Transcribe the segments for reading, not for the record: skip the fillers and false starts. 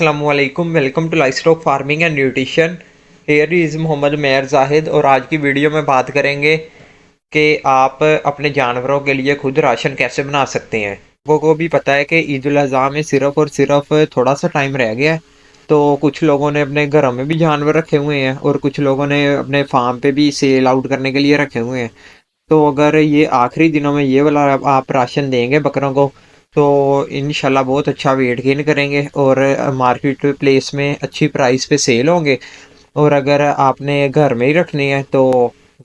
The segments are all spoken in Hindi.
अस्सलामुअलैकुम, welcome to livestock farming and nutrition. Here is Mohammad Mayer Zahid और आज की वीडियो में बात करेंगे कि आप अपने जानवरों के लिए खुद राशन कैसे बना सकते हैं। लोगों को भी पता है कि ईद उल अज़हा में सिर्फ और सिर्फ थोड़ा सा टाइम रह गया है, तो कुछ लोगों ने अपने घरों में भी जानवर रखे हुए हैं और कुछ लोगों ने अपने फार्म पे भी सेल आउट करने के लिए रखे हुए हैं। तो अगर ये आखिरी दिनों में ये वाला आप राशन देंगे बकरों को, तो इंशाल्लाह बहुत अच्छा वेट गेन करेंगे और मार्केट प्लेस में अच्छी प्राइस पे सेल होंगे। और अगर आपने घर में ही रखने हैं तो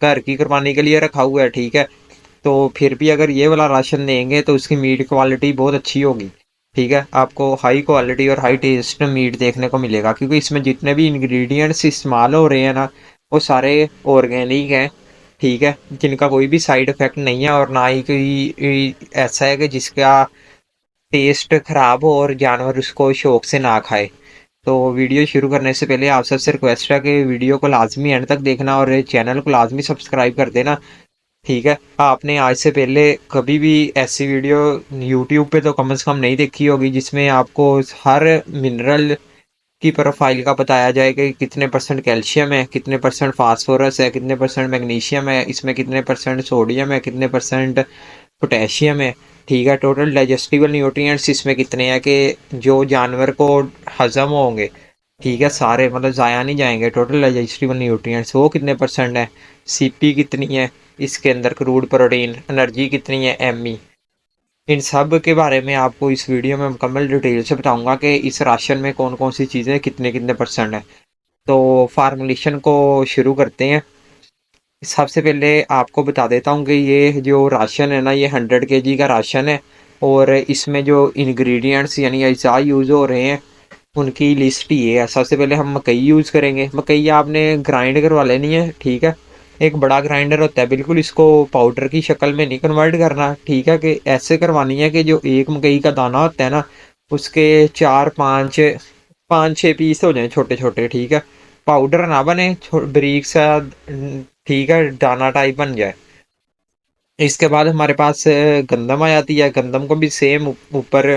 घर की कुर्बानी के लिए रखा हुआ है, ठीक है। तो फिर भी अगर ये वाला राशन देंगे तो उसकी मीट क्वालिटी बहुत अच्छी होगी, ठीक है। आपको हाई क्वालिटी और हाई टेस्ट मीट देखने को मिलेगा, क्योंकि इसमें जितने भी इंग्रेडिएंट्स इस्तेमाल हो रहे हैं ना, वो सारे ऑर्गेनिक हैं, ठीक है। जिनका कोई भी साइड इफेक्ट नहीं है और ना ही कोई ऐसा है कि जिसका टेस्ट खराब हो और जानवर उसको शौक से ना खाए। तो वीडियो शुरू करने से पहले आप सबसे रिक्वेस्ट है कि वीडियो को लाजमी एंड तक देखना और चैनल को लाजमी सब्सक्राइब कर देना, ठीक है। आपने आज से पहले कभी भी ऐसी वीडियो यूट्यूब पे तो कम से कम नहीं देखी होगी जिसमें आपको हर मिनरल की प्रोफाइल का बताया जाए कि कितने परसेंट कैल्शियम है, कितने परसेंट फास्फोरस है, कितने परसेंट मैग्नीशियम है, इसमें कितने परसेंट सोडियम है, कितने परसेंट पोटेशियम है, ठीक है। टोटल डाइजेस्टिबल न्यूट्रिएंट्स इसमें कितने हैं कि जो जानवर को हजम होंगे, ठीक है, सारे मतलब ज़ाया नहीं जाएंगे। टोटल डाइजेस्टिबल न्यूट्रिएंट्स वो कितने परसेंट है, सीपी कितनी है इसके अंदर, क्रूड प्रोटीन, एनर्जी कितनी है, एमई, इन सब के बारे में आपको इस वीडियो में मुकम्मल डिटेल से बताऊंगा कि इस राशन में कौन कौन सी चीज़ें कितने कितने परसेंट है। तो फार्मुलेशन को शुरू करते हैं। सबसे पहले आपको बता देता हूँ कि ये जो राशन है ना, ये 100 kg का राशन है और इसमें जो इंग्रेडिएंट्स यानी अज्जा यूज़ हो रहे हैं उनकी लिस्ट ये है। सबसे पहले हम मकई यूज़ करेंगे। मकई आपने ग्राइंड करवा लेनी है, ठीक है। एक बड़ा ग्राइंडर होता है, बिल्कुल इसको पाउडर की शक्ल में नहीं कन्वर्ट करना, ठीक है, कि ऐसे करवानी है कि जो एक मकई का दाना होता है ना, उसके चार पाँच पाँच छः पीस हो जाए छोटे छोटे, ठीक है। पाउडर ना बने, बारीक सा, ठीक है, दाना टाइप बन जाए। इसके बाद हमारे पास गंदम आ जाती है। गंदम को भी सेम ऊपर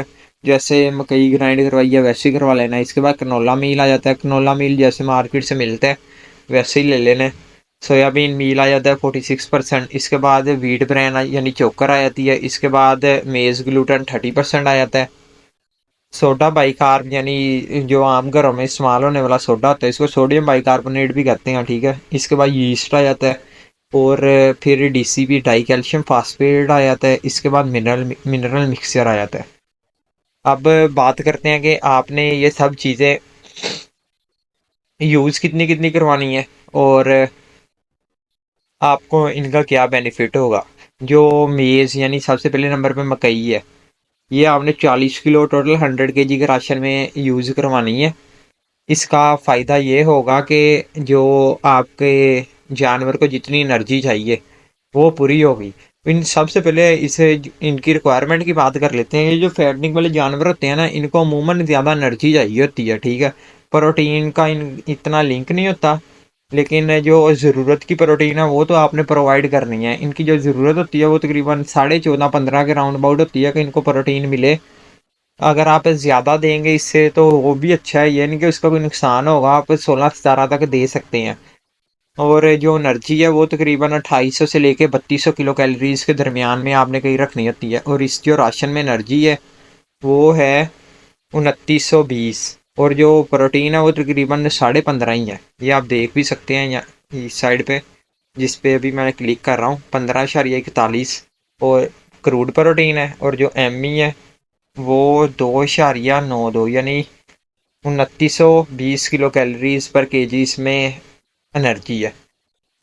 जैसे मकई ग्राइंड करवाई है वैसे ही करवा लेना है। इसके बाद कनोला मील आ जाता है। कनोला मील जैसे मार्केट से मिलता है वैसे ही ले लेना है। सोयाबीन मील आ जाता है 46%। इसके बाद वीट ब्रेन यानी चोकर आ जाती है। इसके बाद मेज ग्लूटन 30% आ जाता है। सोडा बाइकार्ब यानी जो आम घरों में इस्तेमाल होने वाला सोडा होता है, इसको सोडियम बाइकार्बोनेट भी कहते हैं, ठीक है। इसके बाद यीस्ट आ जाता है और फिर डीसीपी डाई कैल्शियम फास्फेट आ जाता है। इसके बाद मिनरल मिनरल मिक्सचर आ जाता है। अब बात करते हैं कि आपने ये सब चीज़ें यूज़ कितनी कितनी करवानी है और आपको इनका क्या बेनिफिट होगा। जो मेज़ यानी सबसे पहले नंबर पे मकई है, ये आपने 40 किलो टोटल 100 kg के राशन में यूज़ करवानी है। इसका फ़ायदा ये होगा कि जो आपके जानवर को जितनी एनर्जी चाहिए वो पूरी होगी। इन सबसे पहले इसे इनकी रिक्वायरमेंट की बात कर लेते हैं। ये जो फैटनिंग वाले जानवर होते हैं ना, इनको अमूमन ज़्यादा एनर्जी चाहिए होती है, ठीक है। प्रोटीन का इतना लिंक नहीं होता, लेकिन जो ज़रूरत की प्रोटीन है वो तो आपने प्रोवाइड करनी है। इनकी जो ज़रूरत होती है वो तकरीबन 14.5-15 के राउंड अबाउट होती है कि इनको प्रोटीन मिले। अगर आप ज़्यादा देंगे इससे तो वो भी अच्छा है, ये नहीं कि उसका कोई नुकसान होगा। आप 16-17 तक दे सकते हैं। और जो एनर्जी है वो तकरीबन 2800 से लेके 3200 किलो कैलोरीज के दरमियान में आपने कहीं रखनी होती है। और इस जो राशन में एनर्जी है वो है 2920। और जो प्रोटीन है वो तकरीबन 15.5 ही है। ये आप देख भी सकते हैं यहाँ इस साइड पे, जिस पे अभी मैं क्लिक कर रहा हूँ, 15.41। और क्रूड प्रोटीन है और जो एम है वो 2.92 यानी 2920 किलो कैलोरीज पर केजी इसमें एनर्जी है।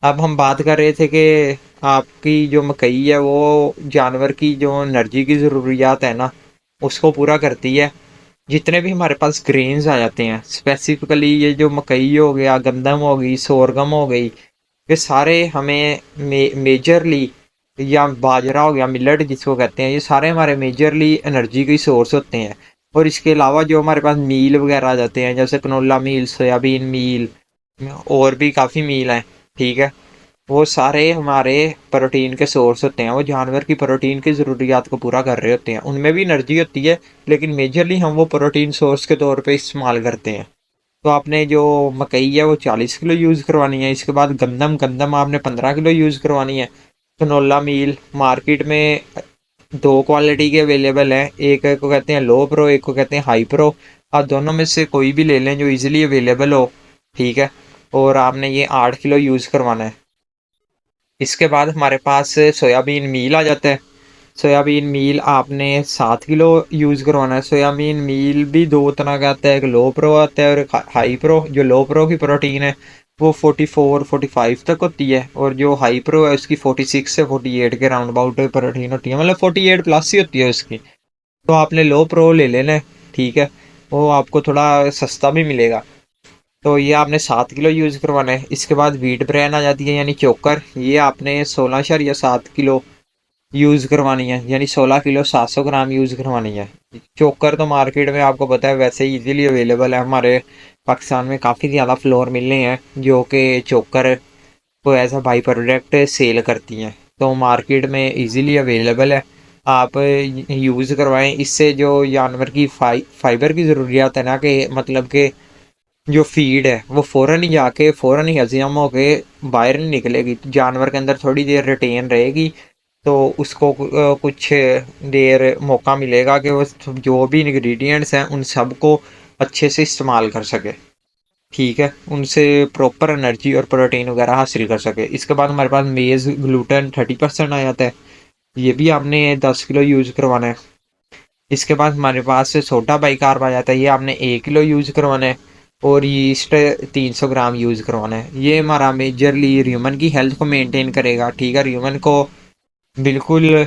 अब हम बात कर रहे थे कि आपकी जो मकई है वो जानवर की जो एनर्जी की ज़रूरियात है ना, उसको पूरा करती है। जितने भी हमारे पास ग्रेन्स आ जाते हैं, स्पेसिफिकली ये जो मकई हो गया, गंदम हो गई, सोरगम हो गई, ये सारे हमें मेजरली, या बाजरा हो गया, मिलेट जिसको कहते हैं, ये सारे हमारे मेजरली एनर्जी के सोर्स होते हैं। और इसके अलावा जो हमारे पास मील वगैरह आ जाते हैं, जैसे कनोला मील, सोयाबीन मील और भी काफ़ी मील हैं, ठीक है। वो सारे हमारे प्रोटीन के सोर्स होते हैं, वो जानवर की प्रोटीन की ज़रूरियात को पूरा कर रहे होते हैं। उनमें भी एनर्जी होती है, लेकिन मेजरली हम वो प्रोटीन सोर्स के तौर पे इस्तेमाल करते हैं। तो आपने जो मकई है वो 40 किलो यूज़ करवानी है। इसके बाद गंदम गंदम आपने 15 किलो यूज़ करवानी है। कनोला मील मार्केट में दो क्वालिटी के अवेलेबल हैं, एक को कहते हैं लो प्रो, एक को कहते हैं हाई प्रो। आप दोनों में से कोई भी ले लें जो इजीली अवेलेबल हो, ठीक है। और आपने ये 8 किलो यूज़ करवाना है। इसके बाद हमारे पास सोयाबीन मील आ जाता है। सोयाबीन मील आपने 7 किलो यूज़ करवाना है। सोयाबीन मील भी दो तरह का आता है, एक लो प्रो आता है और एक हाई प्रो। जो लो प्रो की प्रोटीन है वो 44-45 तक होती है, और जो हाई प्रो है उसकी 46 से 48 के राउंड अबाउट प्रोटीन होती है, मतलब 48 प्लस ही होती है उसकी। तो आपने लो प्रो ले लेना है, ठीक है। वो आपको थोड़ा सस्ता भी मिलेगा। तो ये आपने 7 किलो यूज़ करवाना है। इसके बाद व्हीट ब्रेन आ जाती है, यानी चोकर। ये आपने 16 या 7 किलो यूज़ करवानी है, यानी 16 किलो 700 ग्राम यूज़ करवानी है। चोकर तो मार्केट में आपको पता है वैसे ही इजीली अवेलेबल है। हमारे पाकिस्तान में काफ़ी ज़्यादा फ्लोर मिलने हैं जो कि चोकर को as a by product sell करती हैं, तो मार्केट में इजीली अवेलेबल है। आप यूज़ करवाएं। इससे जो जानवर की फाइबर की ज़रूरियात है ना, कि मतलब कि जो फीड है वो फ़ौरन ही जाके फ़ौरन ही हज़म होके बाहर नहीं निकलेगी, जानवर के अंदर थोड़ी देर रिटेन रहेगी। तो उसको कुछ देर मौका मिलेगा कि वो जो भी इंग्रेडिएंट्स हैं उन सब को अच्छे से इस्तेमाल कर सके, ठीक है। उनसे प्रॉपर एनर्जी और प्रोटीन वगैरह हासिल कर सके। इसके बाद हमारे पास मेज़ ग्लूटेन 30% आ जाता है। ये भी आपने 10 किलो यूज़ करवाना है। इसके बाद हमारे पास सोडा बाइकार्ब आ जाता है, ये आपने 1 किलो यूज़ करवाना है। और यीस्ट 300 ग्राम यूज़ करवाना है। ये हमारा मेजरली ह्यूमन की हेल्थ को मेंटेन करेगा, ठीक है। ह्यूमन को बिल्कुल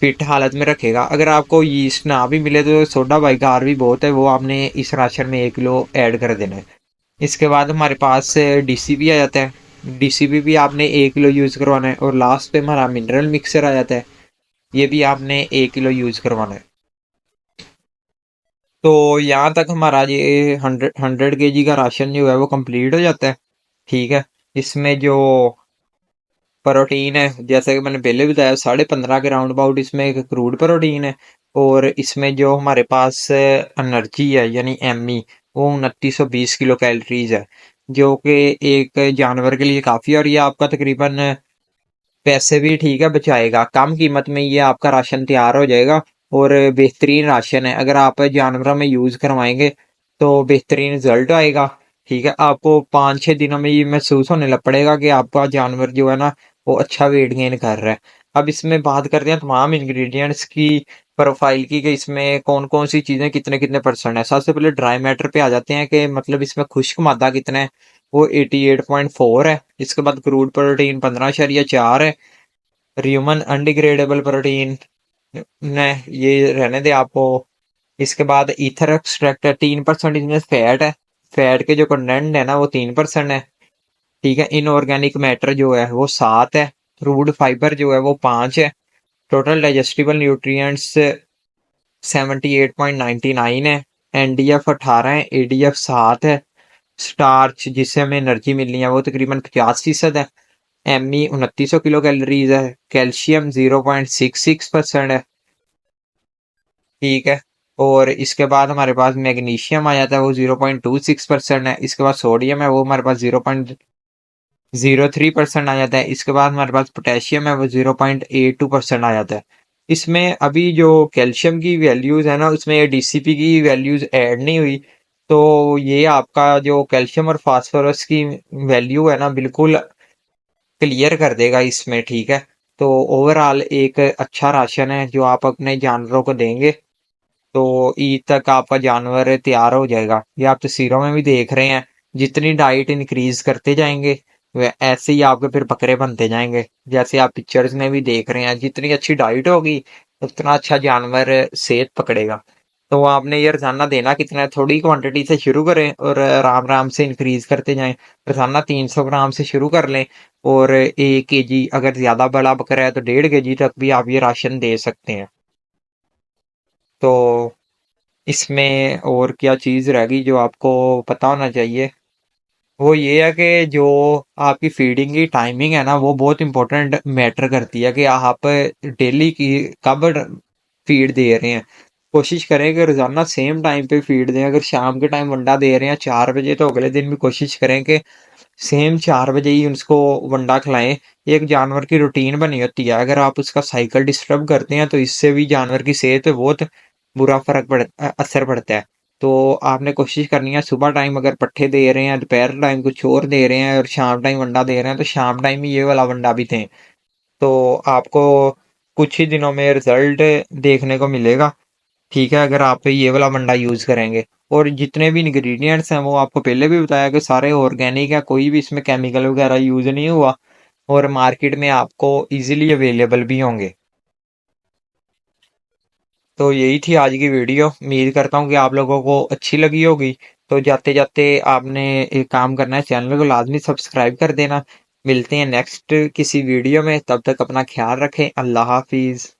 फिट हालत में रखेगा। अगर आपको यीस्ट ना भी मिले तो सोडा बाइकार भी बहुत है, वो आपने इस राशन में 1 किलो ऐड कर देना है। इसके बाद हमारे पास डीसीपी आ जाता है। डीसीपी भी आपने 1 किलो यूज़ करवाना है। और लास्ट पे हमारा मिनरल मिक्सर आ जाता है, ये भी आपने 1 किलो यूज़ करवाना है। तो यहाँ तक हमारा ये 100 100 केजी का राशन जो है वो कंप्लीट हो जाता है, ठीक है। इसमें जो प्रोटीन है, जैसे कि मैंने पहले बताया, 15.5 के राउंड अबाउट इसमें एक क्रूड प्रोटीन है। और इसमें जो हमारे पास एनर्जी है यानी एमई, वो 2920 किलो कैलोरीज है, जो कि एक जानवर के लिए काफ़ी है। और ये आपका तकरीबन पैसे भी ठीक है बचाएगा, कम कीमत में ये आपका राशन तैयार हो जाएगा। और बेहतरीन राशन है, अगर आप जानवरों में यूज़ करवाएंगे तो बेहतरीन रिजल्ट आएगा, ठीक है। आपको 5-6 दिनों में ये महसूस होने लग पड़ेगा कि आपका जानवर जो है ना वो अच्छा वेट गेन कर रहा है। अब इसमें बात करते हैं तमाम इंग्रेडिएंट्स की, प्रोफाइल की, कि इसमें कौन कौन सी चीज़ें कितने कितने परसेंट है। सबसे पहले ड्राई मैटर पे आ जाते हैं, कि मतलब इसमें खुश्क मादा कितना है, वो 88.4 है। इसके बाद क्रूड प्रोटीन 15.4 है। ह्यूमन अनडिग्रेडेबल प्रोटीन ने ये रहने दे आपको। इसके बाद ईथर एक्सट्रैक्ट है, 3% इसमें फैट है। फैट के जो कंटेंट है ना वो 3% है, ठीक है। इनऑर्गेनिक मैटर जो है वो 7 है। रूड फाइबर जो है वो 5 है। टोटल डाइजेस्टिबल न्यूट्रिएंट्स 78.99 है। एनडीएफ 18 है। एडीएफ 7 है। स्टार्च जिससे हमें एनर्जी मिलनी है वो तकरीबन 50% है। एमई 2900 किलो कैलोरीज है। कैल्शियम 0.66% है, ठीक है। और इसके बाद हमारे पास मैग्नीशियम आ जाता है, वो 0.26% है। इसके बाद सोडियम है, वो हमारे पास 0.03% आ जाता है। इसके बाद हमारे पास पोटेशियम है, वो 0.82% आ जाता है। इसमें अभी जो कैल्शियम की वैल्यूज़ है ना, उसमें डीसीपी की वैल्यूज़ ऐड नहीं हुई। तो ये आपका जो कैल्शियम और फास्फोरस की वैल्यू है ना बिल्कुल क्लियर कर देगा इसमें, ठीक है। तो ओवरऑल एक अच्छा राशन है जो आप अपने जानवरों को देंगे, तो ईद तक आपका जानवर तैयार हो जाएगा। ये आप तस्वीरों में भी देख रहे हैं, जितनी डाइट इंक्रीज करते जाएंगे वे ऐसे ही आपके फिर बकरे बनते जाएंगे। जैसे आप पिक्चर्स में भी देख रहे हैं, जितनी अच्छी डाइट होगी उतना अच्छा जानवर सेहत पकड़ेगा। तो आपने ये रोजाना देना कितना है, थोड़ी क्वांटिटी से शुरू करें और आराम आराम से इंक्रीज करते जाएं। रोजाना 300 ग्राम से शुरू कर लें, और 1 केजी, अगर ज्यादा बड़ा बकरा है तो 1.5 केजी तक भी आप ये राशन दे सकते हैं। तो इसमें और क्या चीज़ रह गई जो आपको पता होना चाहिए? वो ये है कि जो आपकी फीडिंग की टाइमिंग है ना, वो बहुत इंपॉर्टेंट मैटर करती है कि आप डेली की कब फीड दे रहे हैं। कोशिश करें कि रोजाना सेम टाइम पे फीड दें। अगर शाम के टाइम वंडा दे रहे हैं 4 बजे, तो अगले दिन भी कोशिश करें कि सेम 4 बजे ही उसको वंडा खिलाएं। एक जानवर की रूटीन बनी होती है, अगर आप उसका साइकिल डिस्टर्ब करते हैं तो इससे भी जानवर की सेहत पे बहुत बुरा असर पड़ता है। तो आपने कोशिश करनी है सुबह टाइम अगर पट्ठे दे रहे हैं, दोपहर टाइम कुछ और दे रहे हैं और शाम टाइम वंडा दे रहे हैं, तो शाम टाइम ही ये वाला वंडा भी दें। तो आपको कुछ ही दिनों में रिजल्ट देखने को मिलेगा। ठीक है, अगर आप ये वाला वंडा यूज करेंगे। और जितने भी इंग्रेडिएंट्स हैं वो आपको पहले भी बताया कि सारे ऑर्गेनिक है, कोई भी इसमें केमिकल वगैरह यूज नहीं हुआ, और मार्केट में आपको इजीली अवेलेबल भी होंगे। तो यही थी आज की वीडियो। उम्मीद करता हूँ कि आप लोगों को अच्छी लगी होगी। तो जाते जाते आपने एक काम करना है, चैनल को लाजमी सब्सक्राइब कर देना। मिलते हैं नेक्स्ट किसी वीडियो में, तब तक अपना ख्याल रखें। अल्लाह हाफिज।